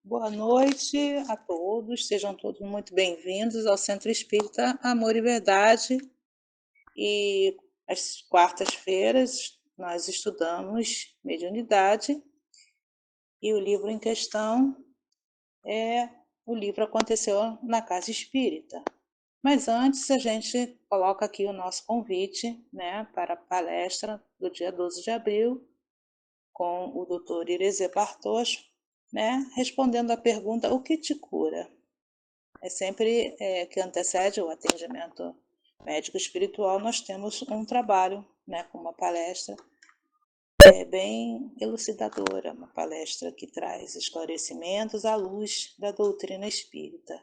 Boa noite a todos, sejam todos muito bem-vindos ao Centro Espírita Amor e Verdade. E às quartas-feiras nós estudamos mediunidade e o livro em questão o livro Aconteceu na Casa Espírita. Mas antes a gente coloca aqui o nosso convite, para a palestra do dia 12 de abril com o Dr. Irizê Bartos, respondendo à pergunta: o que te cura? É sempre que antecede o atendimento médico espiritual, nós temos um trabalho, com uma palestra bem elucidadora, uma palestra que traz esclarecimentos à luz da doutrina espírita.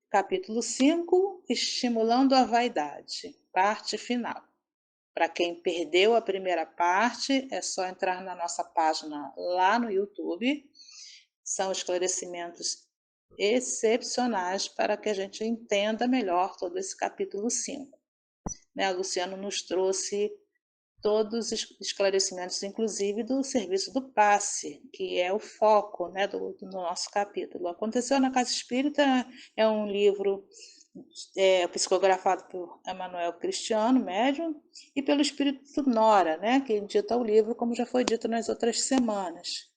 Capítulo 5, Estimulando a Vaidade, parte final. Para quem perdeu a primeira parte, é só entrar na nossa página lá no YouTube. São esclarecimentos excepcionais para que a gente entenda melhor todo esse capítulo 5. O Luciano nos trouxe todos os esclarecimentos, inclusive do serviço do passe, que é o foco do nosso capítulo. Aconteceu na Casa Espírita é um livro psicografado por Emanuel Cristiano, médium, e pelo Espírito Nora, que edita o livro, como já foi dito nas outras semanas.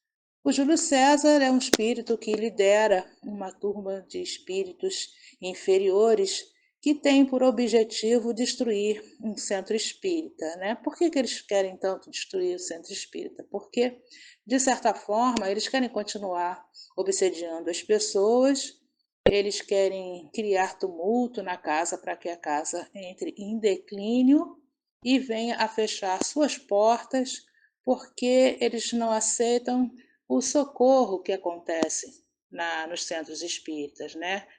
O Júlio César é um espírito que lidera uma turma de espíritos inferiores que tem por objetivo destruir um centro espírita. Por que eles querem tanto destruir o centro espírita? Porque, de certa forma, eles querem continuar obsediando as pessoas, eles querem criar tumulto na casa para que a casa entre em declínio e venha a fechar suas portas, porque eles não aceitam o socorro que acontece nos centros espíritas.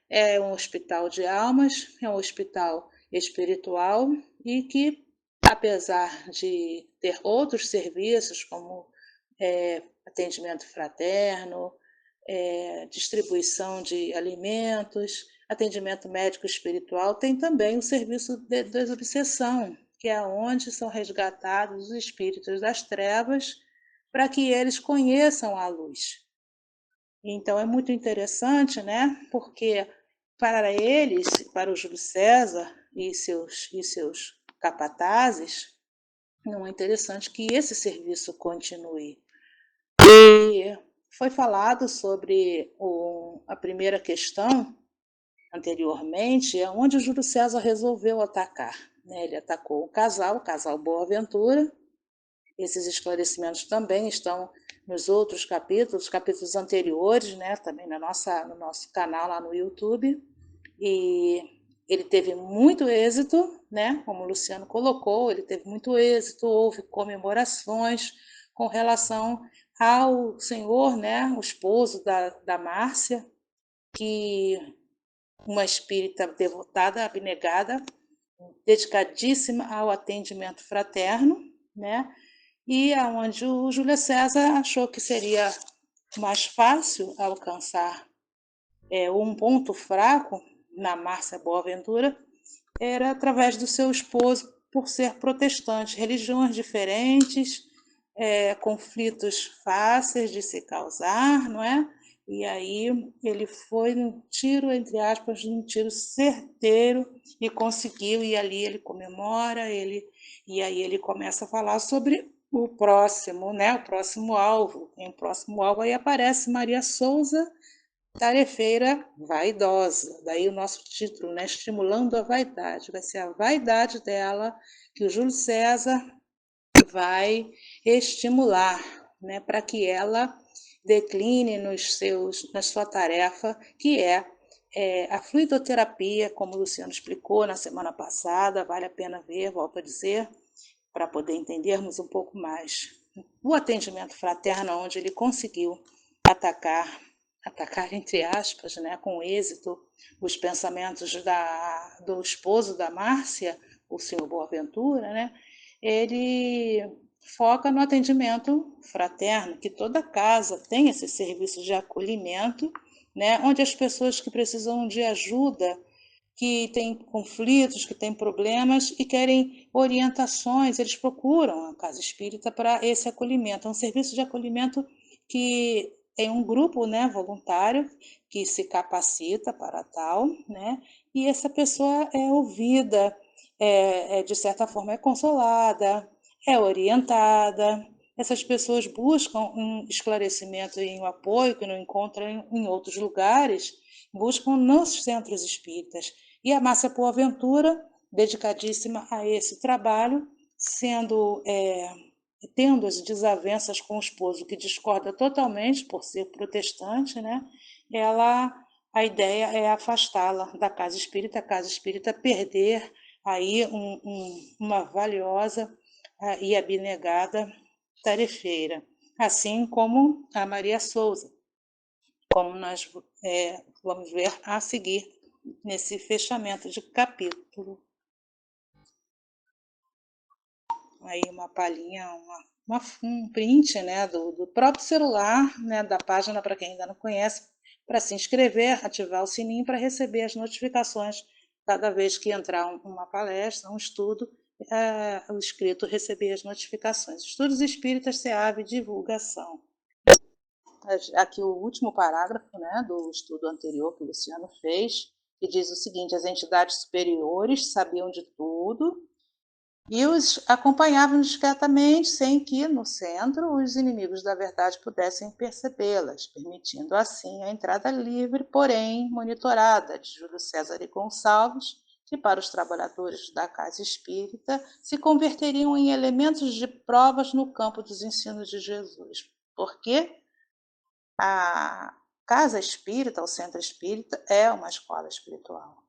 É um hospital de almas, é um hospital espiritual e que, apesar de ter outros serviços como atendimento fraterno, distribuição de alimentos, atendimento médico espiritual, tem também o serviço de desobsessão, que é onde são resgatados os espíritos das trevas para que eles conheçam a luz. Então é muito interessante, porque para eles, para o Júlio César e seus capatazes, não é interessante que esse serviço continue. E foi falado sobre a primeira questão anteriormente, onde o Júlio César resolveu atacar. Ele atacou o casal Boaventura. Esses esclarecimentos também estão nos outros capítulos anteriores, também no nosso canal lá no YouTube. E ele teve muito êxito, como o Luciano colocou, ele teve muito êxito, houve comemorações com relação ao senhor, o esposo da Márcia, que uma espírita devotada, abnegada, dedicadíssima ao atendimento fraterno, e aonde o Júlio César achou que seria mais fácil alcançar um ponto fraco na Márcia Boaventura, era através do seu esposo, por ser protestante, religiões diferentes, conflitos fáceis de se causar, não é? E aí ele foi num tiro, entre aspas, num tiro certeiro e conseguiu, e ali ele comemora, e aí ele começa a falar sobre o próximo, o próximo alvo. Em próximo alvo aí aparece Maria Souza, tarefeira vaidosa. Daí o nosso título, Estimulando a Vaidade. Vai ser a vaidade dela que o Júlio César vai estimular, para que ela decline na sua tarefa, que é a fluidoterapia, como o Luciano explicou na semana passada. Vale a pena ver, volto a dizer, para poder entendermos um pouco mais. O atendimento fraterno, onde ele conseguiu atacar entre aspas, com êxito, os pensamentos do esposo da Márcia, o senhor Boaventura, ele foca no atendimento fraterno, que toda casa tem esse serviço de acolhimento, onde as pessoas que precisam de ajuda, que têm conflitos, que têm problemas e querem orientações, eles procuram a casa espírita para esse acolhimento. É um serviço de acolhimento que tem um grupo, né, voluntário que se capacita para tal, né, e essa pessoa é ouvida, de certa forma é consolada, é orientada. Essas pessoas buscam um esclarecimento e um apoio que não encontram em outros lugares, buscam nos centros espíritas. E a Márcia Boaventura, dedicadíssima a esse trabalho, sendo tendo as desavenças com o esposo, que discorda totalmente por ser protestante, né? Ela, a ideia é afastá-la da casa espírita, a casa espírita perder aí uma valiosa e abnegada tarefeira, assim como a Maria Souza, como nós vamos ver a seguir nesse fechamento de capítulo. Aí uma palhinha, um print, né, do próprio celular, né, da página, para quem ainda não conhece, para se inscrever, ativar o sininho para receber as notificações cada vez que entrar uma palestra, um estudo, o inscrito receber as notificações. Estudos Espíritas, SEAV, divulgação. Aqui o último parágrafo, né, do estudo anterior que o Luciano fez, que diz o seguinte: as entidades superiores sabiam de tudo e os acompanhavam discretamente, sem que, no centro, os inimigos da verdade pudessem percebê-las, permitindo assim a entrada livre, porém monitorada, de Júlio César e Gonçalves, que para os trabalhadores da casa espírita se converteriam em elementos de provas no campo dos ensinos de Jesus. Por quê? A casa espírita, o centro espírita, é uma escola espiritual.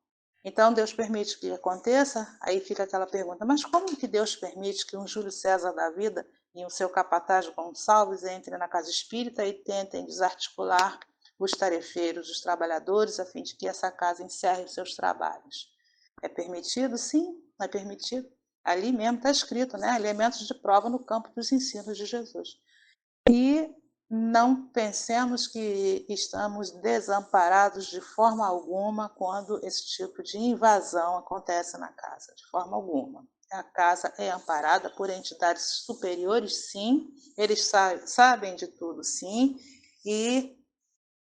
Então, Deus permite que aconteça? Aí fica aquela pergunta, mas como que Deus permite que um Júlio César da vida e o seu capataz Gonçalves entrem na casa espírita e tentem desarticular os tarefeiros, os trabalhadores, a fim de que essa casa encerre os seus trabalhos? É permitido? Sim, é permitido. Ali mesmo está escrito, né? Elementos de prova no campo dos ensinos de Jesus. E não pensemos que estamos desamparados de forma alguma quando esse tipo de invasão acontece na casa, de forma alguma. A casa é amparada por entidades superiores, sim, eles sabem de tudo, sim, e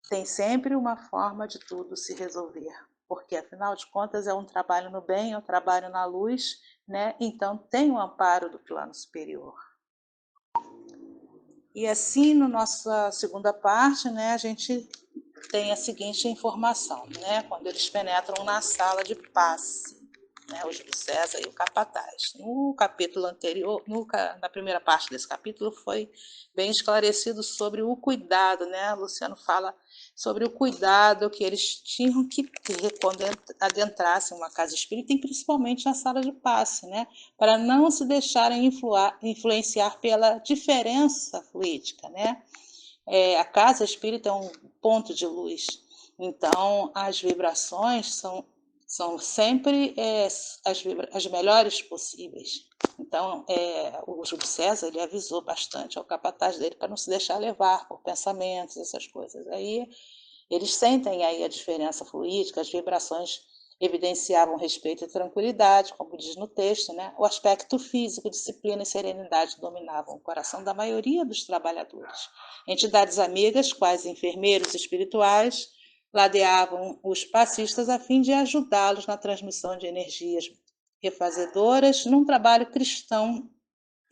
tem sempre uma forma de tudo se resolver, porque afinal de contas é um trabalho no bem, é um trabalho na luz, né? Então tem o amparo do plano superior. E assim, na nossa segunda parte, né, a gente tem a seguinte informação, né, quando eles penetram na sala de passe, né, o Júlio César e o capataz. No capítulo anterior, na primeira parte desse capítulo, foi bem esclarecido sobre o cuidado, né, o Luciano fala sobre o cuidado que eles tinham que ter quando adentrassem uma casa espírita, e principalmente na sala de passe, né, para não se deixarem influenciar pela diferença fluídica, né. A casa espírita é um ponto de luz, então as vibrações são sempre as melhores possíveis. Então, o Júlio César ele avisou bastante ao capataz dele para não se deixar levar por pensamentos, essas coisas. Aí eles sentem aí a diferença fluídica, as vibrações evidenciavam respeito e tranquilidade, como diz no texto, né? O aspecto físico, disciplina e serenidade dominavam o coração da maioria dos trabalhadores. Entidades amigas, quais enfermeiros espirituais, ladeavam os passistas a fim de ajudá-los na transmissão de energias refazedoras num trabalho cristão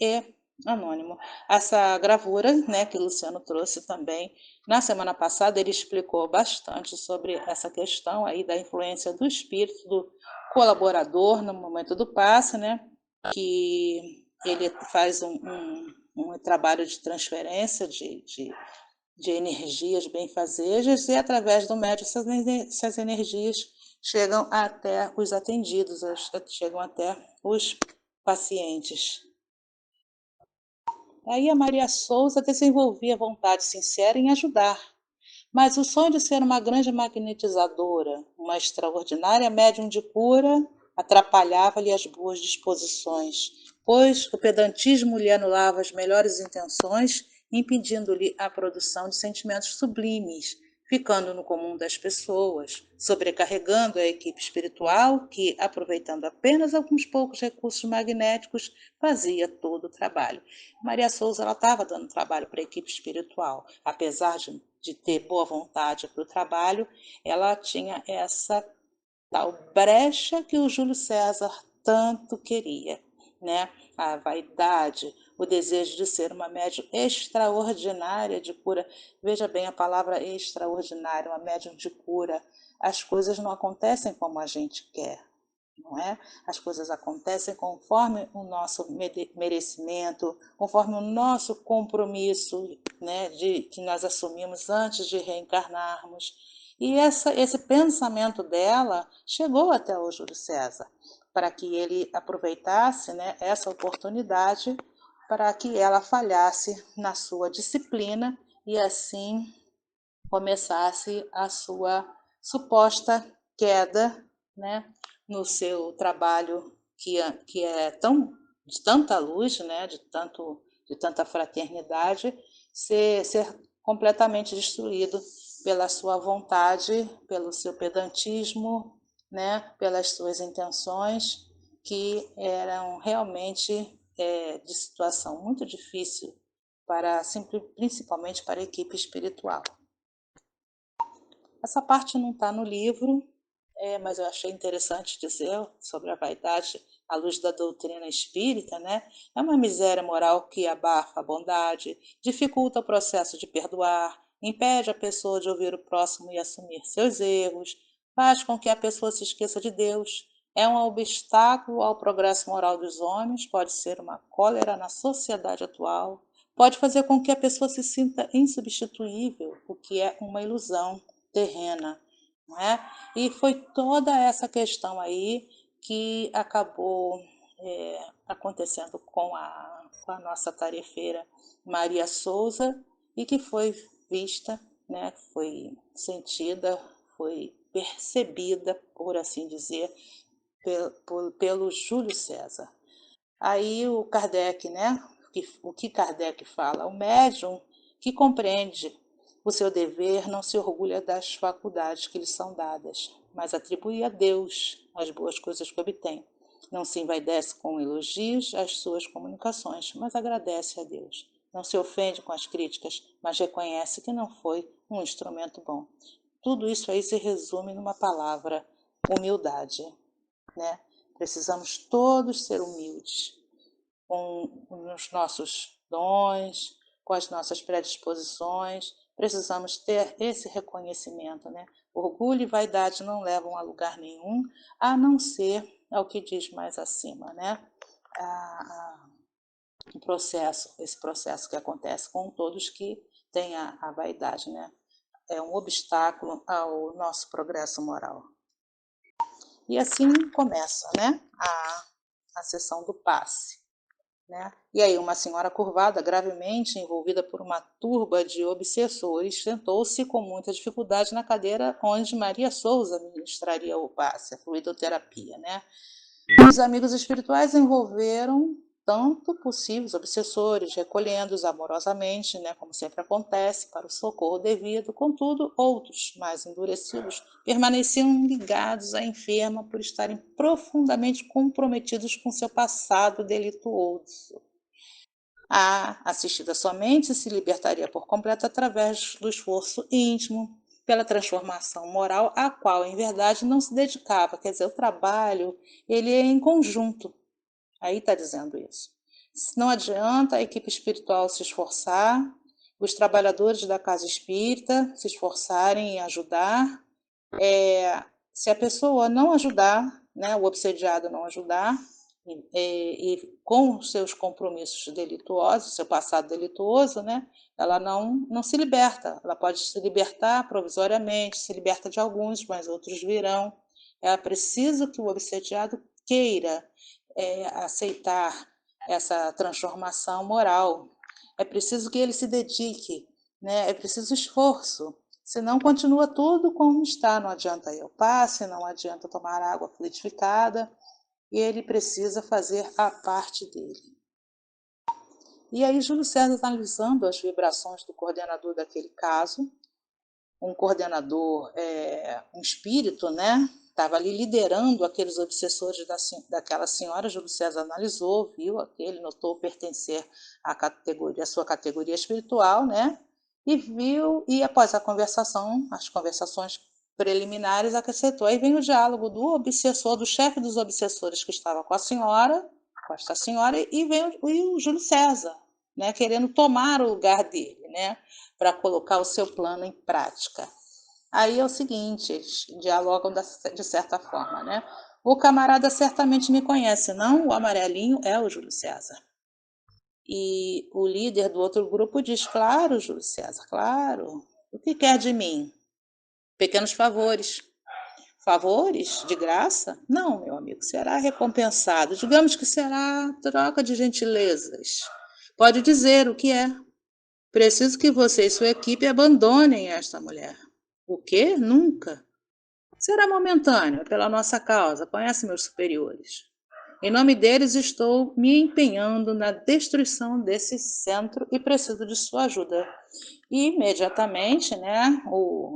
e anônimo. Essa gravura, né, que o Luciano trouxe também na semana passada, ele explicou bastante sobre essa questão aí da influência do espírito do colaborador no momento do passe, né, que ele faz um trabalho de transferência de energias benfazejas e através do médium essas energias chegam até os atendidos, chegam até os pacientes. Aí a Maria Souza desenvolvia vontade sincera em ajudar, mas o sonho de ser uma grande magnetizadora, uma extraordinária médium de cura, atrapalhava-lhe as boas disposições, pois o pedantismo lhe anulava as melhores intenções, impedindo-lhe a produção de sentimentos sublimes, ficando no comum das pessoas, sobrecarregando a equipe espiritual que, aproveitando apenas alguns poucos recursos magnéticos, fazia todo o trabalho. Maria Souza estava dando trabalho para a equipe espiritual, apesar de ter boa vontade para o trabalho, ela tinha essa tal brecha que o Júlio César tanto queria, né? A vaidade, o desejo de ser uma médium extraordinária de cura. Veja bem a palavra extraordinária, uma médium de cura. As coisas não acontecem como a gente quer, não é? As coisas acontecem conforme o nosso merecimento, conforme o nosso compromisso, né, que nós assumimos antes de reencarnarmos. E esse pensamento dela chegou até o Júlio César, para que ele aproveitasse, né, essa oportunidade para que ela falhasse na sua disciplina e assim começasse a sua suposta queda, né, no seu trabalho que é tão de tanta luz, né, de tanta fraternidade, ser completamente destruído pela sua vontade, pelo seu pedantismo, né, pelas suas intenções que eram realmente de situação muito difícil para principalmente para a equipe espiritual. Essa parte não está no livro, mas eu achei interessante dizer sobre a vaidade à luz da doutrina espírita, né? É uma miséria moral que abafa a bondade, dificulta o processo de perdoar, impede a pessoa de ouvir o próximo e assumir seus erros, faz com que a pessoa se esqueça de Deus, é um obstáculo ao progresso moral dos homens, pode ser uma cólera na sociedade atual, pode fazer com que a pessoa se sinta insubstituível, o que é uma ilusão terrena, não é? E foi toda essa questão aí que acabou acontecendo com a nossa tarefeira Maria Souza e que foi vista, né, foi sentida, foi percebida, por assim dizer, pelo Júlio César. Aí o Kardec, né? O que Kardec fala? O médium que compreende o seu dever não se orgulha das faculdades que lhe são dadas, mas atribui a Deus as boas coisas que obtém. Não se envaidece com elogios às suas comunicações, mas agradece a Deus. Não se ofende com as críticas, mas reconhece que não foi um instrumento bom. Tudo isso aí se resume numa palavra: humildade, né? Precisamos todos ser humildes com os nossos dons, com as nossas predisposições. Precisamos ter esse reconhecimento, né? Orgulho e vaidade não levam a lugar nenhum, a não ser ao que diz mais acima, né? Esse processo que acontece com todos que têm a vaidade, né? É um obstáculo ao nosso progresso moral. E assim começa, né, a sessão do passe. Né? E aí, uma senhora curvada, gravemente envolvida por uma turba de obsessores, sentou-se com muita dificuldade na cadeira onde Maria Souza ministraria o passe, a fluidoterapia. Né? Os amigos espirituais envolveram tanto possíveis obsessores, recolhendo-os amorosamente, né, como sempre acontece, para o socorro devido. Contudo, outros, mais endurecidos, permaneciam ligados à enferma por estarem profundamente comprometidos com seu passado delituoso. A assistida somente se libertaria por completo através do esforço íntimo pela transformação moral, a qual, em verdade, não se dedicava. Quer dizer, o trabalho ele é em conjunto. Aí está dizendo isso. Não adianta a equipe espiritual se esforçar, os trabalhadores da casa espírita se esforçarem em ajudar. Se a pessoa não ajudar, né, o obsediado não ajudar, e com seus compromissos delituosos, seu passado delituoso, né, ela não se liberta. Ela pode se libertar provisoriamente, se liberta de alguns, mas outros virão. É preciso que o obsediado queira aceitar essa transformação moral. É preciso que ele se dedique, né? É preciso esforço. Senão continua tudo como está. Não adianta ir ao passe, não adianta tomar água fluidificada, e ele precisa fazer a parte dele. E aí Júlio César, analisando as vibrações do coordenador daquele caso, um coordenador, um espírito, né? Estava ali liderando aqueles obsessores daquela senhora. Júlio César analisou, viu aquele, notou pertencer à sua categoria espiritual, né? E viu, e após a conversação, as conversações preliminares, acrescentou. Aí vem o diálogo do obsessor, do chefe dos obsessores que estava com a senhora, com esta senhora, e vem o Júlio César, né? Querendo tomar o lugar dele, né? Para colocar o seu plano em prática. Aí é o seguinte, eles dialogam de certa forma, né? O camarada certamente me conhece, não? O amarelinho é o Júlio César. E o líder do outro grupo diz, claro, Júlio César, claro. O que quer de mim? Pequenos favores. Favores? De graça? Não, meu amigo, será recompensado. Digamos que será troca de gentilezas. Pode dizer o que é. Preciso que você e sua equipe abandonem esta mulher. O quê? Nunca. Será momentâneo, pela nossa causa, conhece meus superiores. Em nome deles, estou me empenhando na destruição desse centro e preciso de sua ajuda. E, imediatamente, né,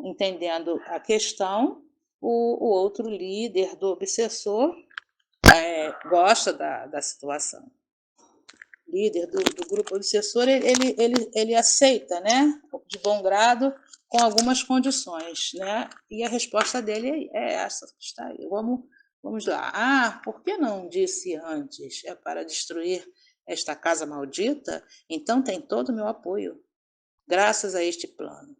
entendendo a questão, o outro líder do obsessor gosta da situação. Líder do grupo obsessor, ele aceita, né, de bom grado, com algumas condições, né? E a resposta dele é essa que está aí. Vamos lá. Ah, por que não disse antes? É para destruir esta casa maldita? Então tem todo o meu apoio, graças a este plano.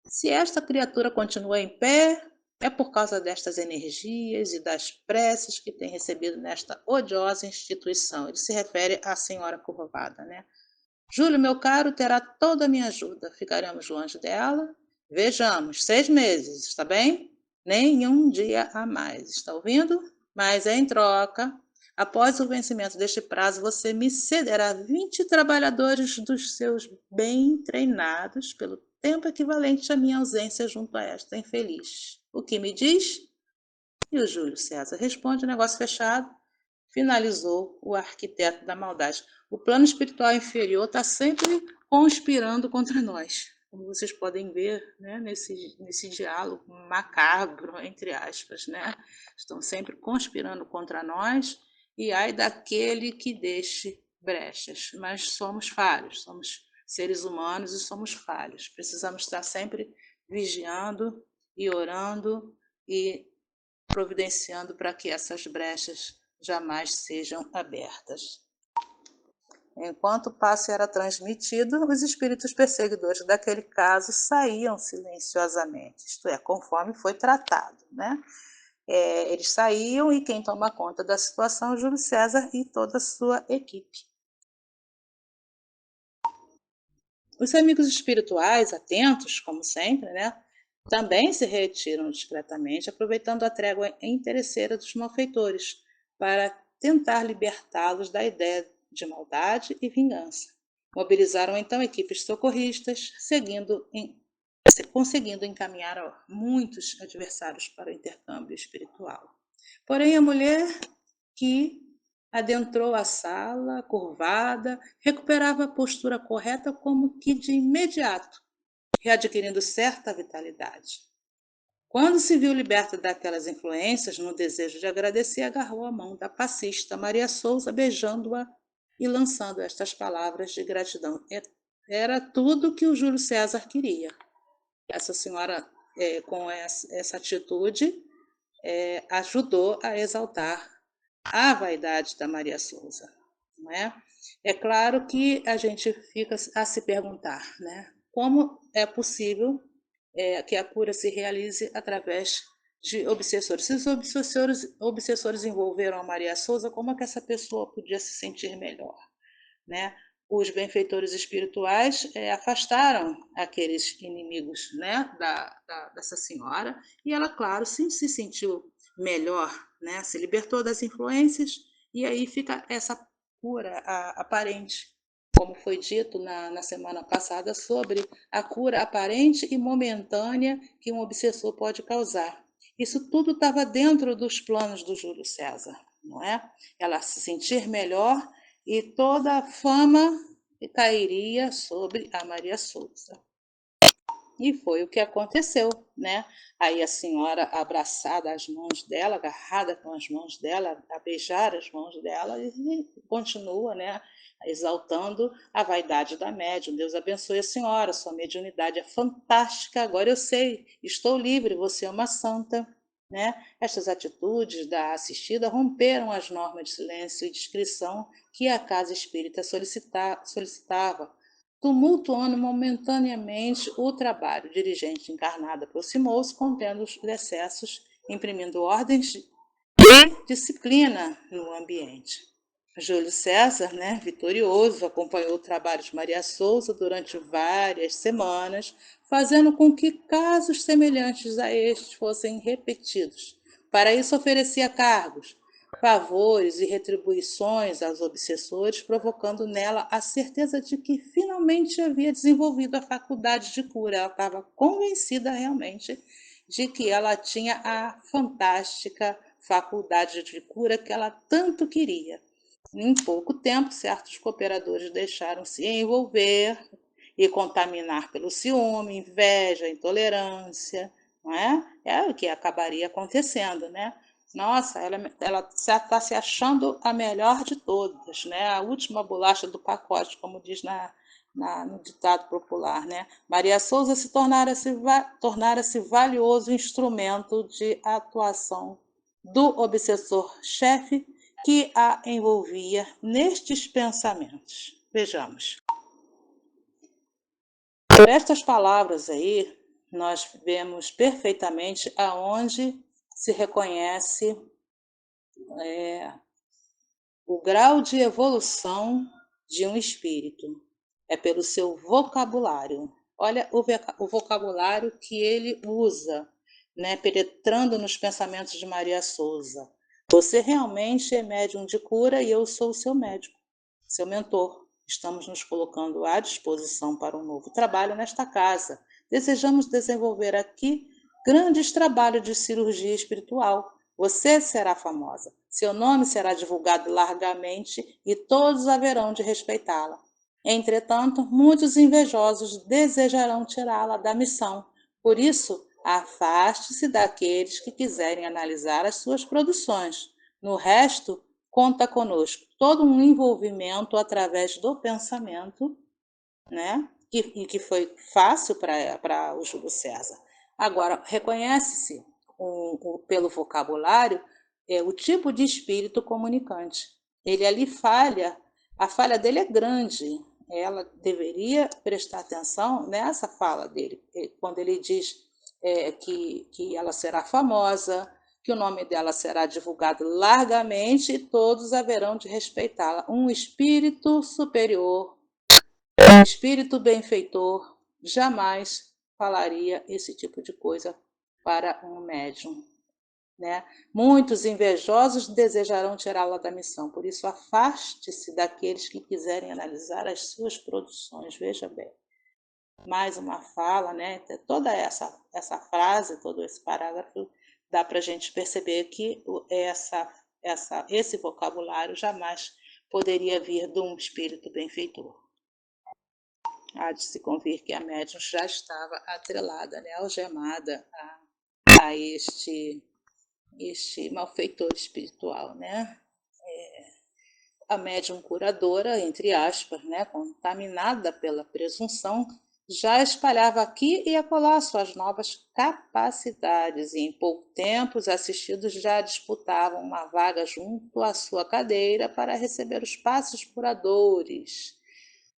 Se esta criatura continua em pé, é por causa destas energias e das preces que tem recebido nesta odiosa instituição. Ele se refere à senhora curvada, né? Júlio, meu caro, terá toda a minha ajuda. Ficaremos longe dela. Vejamos, 6 meses, está bem? Nenhum dia a mais, está ouvindo? Mas em troca, após o vencimento deste prazo, você me cederá 20 trabalhadores dos seus bem treinados pelo tempo equivalente à minha ausência junto a esta infeliz. O que me diz? E o Júlio César responde, negócio fechado. Finalizou o arquiteto da maldade. O plano espiritual inferior está sempre conspirando contra nós, como vocês podem ver, né, nesse diálogo macabro, entre aspas, né? Estão sempre conspirando contra nós e ai daquele que deixe brechas. Mas somos falhos, somos seres humanos e somos falhos. Precisamos estar sempre vigiando e orando e providenciando para que essas brechas jamais sejam abertas. Enquanto o passe era transmitido, os espíritos perseguidores daquele caso saíam silenciosamente, isto é, conforme foi tratado, né? Eles saíam e quem toma conta da situação é o Júlio César e toda a sua equipe. Os amigos espirituais, atentos, como sempre, né? Também se retiram discretamente, aproveitando a trégua interesseira dos malfeitores, para tentar libertá-los da ideia de maldade e vingança. Mobilizaram então equipes socorristas, conseguindo encaminhar muitos adversários para o intercâmbio espiritual. Porém, a mulher que adentrou a sala, curvada, recuperava a postura correta como que de imediato, readquirindo certa vitalidade. Quando se viu liberta daquelas influências, no desejo de agradecer, agarrou a mão da passista Maria Souza, beijando-a e lançando estas palavras de gratidão. Era tudo que o Júlio César queria. Essa senhora, com essa atitude, ajudou a exaltar a vaidade da Maria Souza. Não é? É claro que a gente fica a se perguntar, né? Como é possível que a cura se realize através de obsessores? Se os obsessores envolveram a Maria Souza, como é que essa pessoa podia se sentir melhor? Né? Os benfeitores espirituais afastaram aqueles inimigos, né, dessa senhora, e ela, claro, sim, se sentiu melhor, né, se libertou das influências, e aí fica essa cura aparente, como foi dito na semana passada, sobre a cura aparente e momentânea que um obsessor pode causar. Isso tudo estava dentro dos planos do Júlio César, não é? Ela se sentir melhor e toda a fama cairia sobre a Maria Souza. E foi o que aconteceu, né? Aí a senhora abraçada às mãos dela, agarrada com as mãos dela, a beijar as mãos dela e continua, né? Exaltando a vaidade da médium. Deus abençoe a senhora, sua mediunidade é fantástica, agora eu sei, estou livre, você é uma santa. Né? Estas atitudes da assistida romperam as normas de silêncio e discrição que a casa espírita solicitava, tumultuando momentaneamente o trabalho. O dirigente encarnado aproximou-se, contendo os excessos, imprimindo ordens e disciplina no ambiente. Júlio César, né, vitorioso, acompanhou o trabalho de Maria Souza durante várias semanas, fazendo com que casos semelhantes a estes fossem repetidos. Para isso oferecia cargos, favores e retribuições aos obsessores, provocando nela a certeza de que finalmente havia desenvolvido a faculdade de cura. Ela estava convencida realmente de que ela tinha a fantástica faculdade de cura que ela tanto queria. Em pouco tempo, certos cooperadores deixaram-se envolver e contaminar pelo ciúme, inveja, intolerância, não é? É o que acabaria acontecendo, né? Nossa, ela está se achando a melhor de todas, né? A última bolacha do pacote, como diz no ditado popular, né? Maria Souza se tornara-se valioso instrumento de atuação do obsessor-chefe que a envolvia nestes pensamentos. Vejamos. Por estas palavras aí, nós vemos perfeitamente aonde se reconhece o grau de evolução de um espírito. É pelo seu vocabulário. Olha o vocabulário que ele usa, né, penetrando nos pensamentos de Maria Souza. Você realmente é médium de cura e eu sou o seu médico, seu mentor. Estamos nos colocando à disposição para um novo trabalho nesta casa. Desejamos desenvolver aqui grandes trabalhos de cirurgia espiritual. Você será famosa. Seu nome será divulgado largamente e todos haverão de respeitá-la. Entretanto, muitos invejosos desejarão tirá-la da missão. Por isso, afaste-se daqueles que quiserem analisar as suas produções. No resto, conta conosco. Todo um envolvimento através do pensamento, né? E que foi fácil para o Júlio César. Agora, reconhece-se pelo vocabulário o tipo de espírito comunicante. Ele ali falha, a falha dele é grande. Ela deveria prestar atenção nessa fala dele, quando ele diz que ela será famosa, que o nome dela será divulgado largamente e todos haverão de respeitá-la. Um espírito superior, um espírito benfeitor, jamais falaria esse tipo de coisa para um médium. Né? Muitos invejosos desejarão tirá-la da missão, por isso afaste-se daqueles que quiserem analisar as suas produções. Veja bem, mais uma fala, né? Toda essa frase, todo esse parágrafo, dá para a gente perceber que esse vocabulário jamais poderia vir de um espírito benfeitor. Há de se convir que a médium já estava atrelada, né, algemada a este malfeitor espiritual, né? A médium curadora, entre aspas, né, contaminada pela presunção, já espalhava aqui e acolá suas novas capacidades, e em pouco tempo os assistidos já disputavam uma vaga junto à sua cadeira para receber os passos curadores.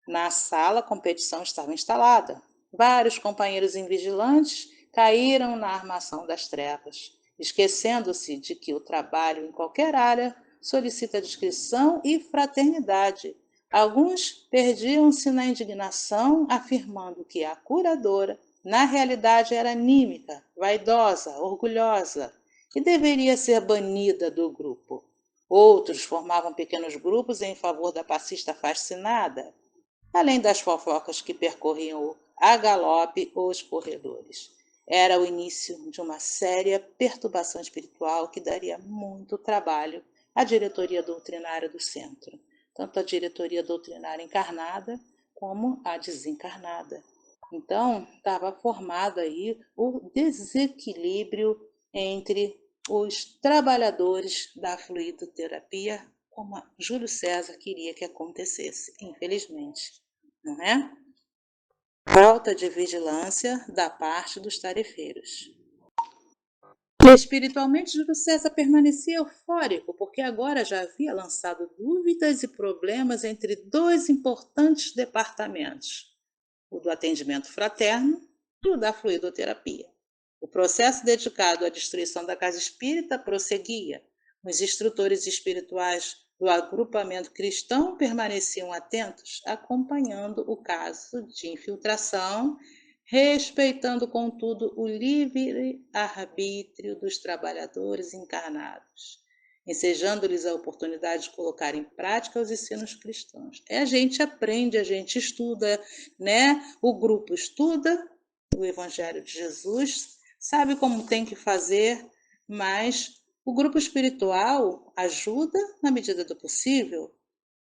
Na sala, a competição estava instalada. Vários companheiros invigilantes caíram na armação das trevas, esquecendo-se de que o trabalho em qualquer área solicita discrição e fraternidade. Alguns perdiam-se na indignação, afirmando que a curadora, na realidade, era anímica, vaidosa, orgulhosa e deveria ser banida do grupo. Outros formavam pequenos grupos em favor da passista fascinada, além das fofocas que percorriam a galope os corredores. Era o início de uma séria perturbação espiritual que daria muito trabalho à diretoria doutrinária do centro, tanto a diretoria doutrinária encarnada como a desencarnada. Então, estava formado aí o desequilíbrio entre os trabalhadores da fluidoterapia, como Júlio César queria que acontecesse, infelizmente, não é? Falta de vigilância da parte dos tarefeiros. Espiritualmente, Júlio César permanecia eufórico, porque agora já havia lançado dúvidas e problemas entre dois importantes departamentos, o do atendimento fraterno e o da fluidoterapia. O processo dedicado à destruição da casa espírita prosseguia. Os instrutores espirituais do agrupamento cristão permaneciam atentos, acompanhando o caso de infiltração, respeitando, contudo, o livre-arbítrio dos trabalhadores encarnados, ensejando-lhes a oportunidade de colocar em prática os ensinos cristãos. A gente aprende, a gente estuda, né? O grupo estuda o Evangelho de Jesus, sabe como tem que fazer, mas o grupo espiritual ajuda na medida do possível,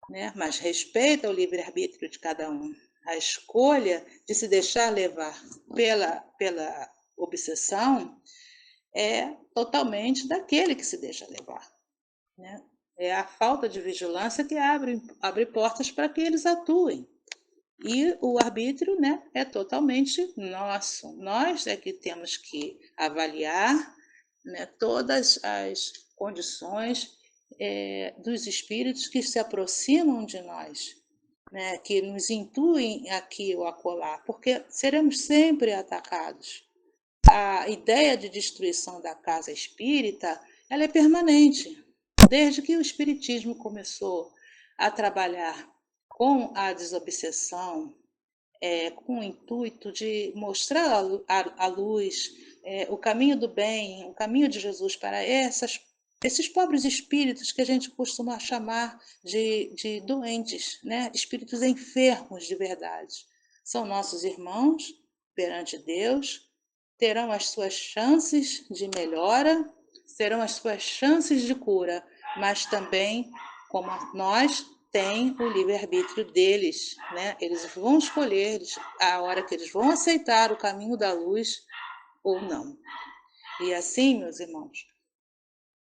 né? Mas respeita o livre-arbítrio de cada um. A escolha de se deixar levar pela obsessão é totalmente daquele que se deixa levar, né? É a falta de vigilância que abre portas para que eles atuem. E o arbítrio, né, é totalmente nosso. Nós é que temos que avaliar, né, todas as condições dos espíritos que se aproximam de nós, né, que nos intuem aqui ou acolá, porque seremos sempre atacados. A ideia de destruição da casa espírita, ela é permanente. Desde que o espiritismo começou a trabalhar com a desobsessão, com o intuito de mostrar a luz, o caminho do bem, o caminho de Jesus para esses pobres espíritos que a gente costuma chamar de doentes, né? Espíritos enfermos de verdade. São nossos irmãos perante Deus, terão as suas chances de melhora, terão as suas chances de cura, mas também, como nós, tem o livre-arbítrio deles, né? Eles vão escolher a hora que eles vão aceitar o caminho da luz ou não. E assim, meus irmãos,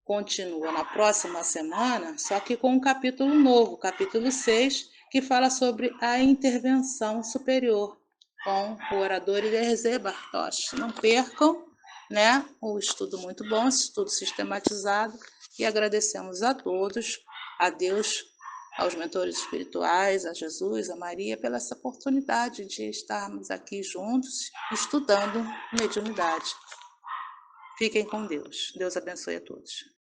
continua na próxima semana, só que com um capítulo novo, capítulo 6, que fala sobre a intervenção superior, com o orador Ilerzé Bartosz. Não percam, né? Um estudo muito bom, estudo sistematizado, e agradecemos a todos, a Deus, aos mentores espirituais, a Jesus, a Maria, pela essa oportunidade de estarmos aqui juntos, estudando mediunidade. Fiquem com Deus. Deus abençoe a todos.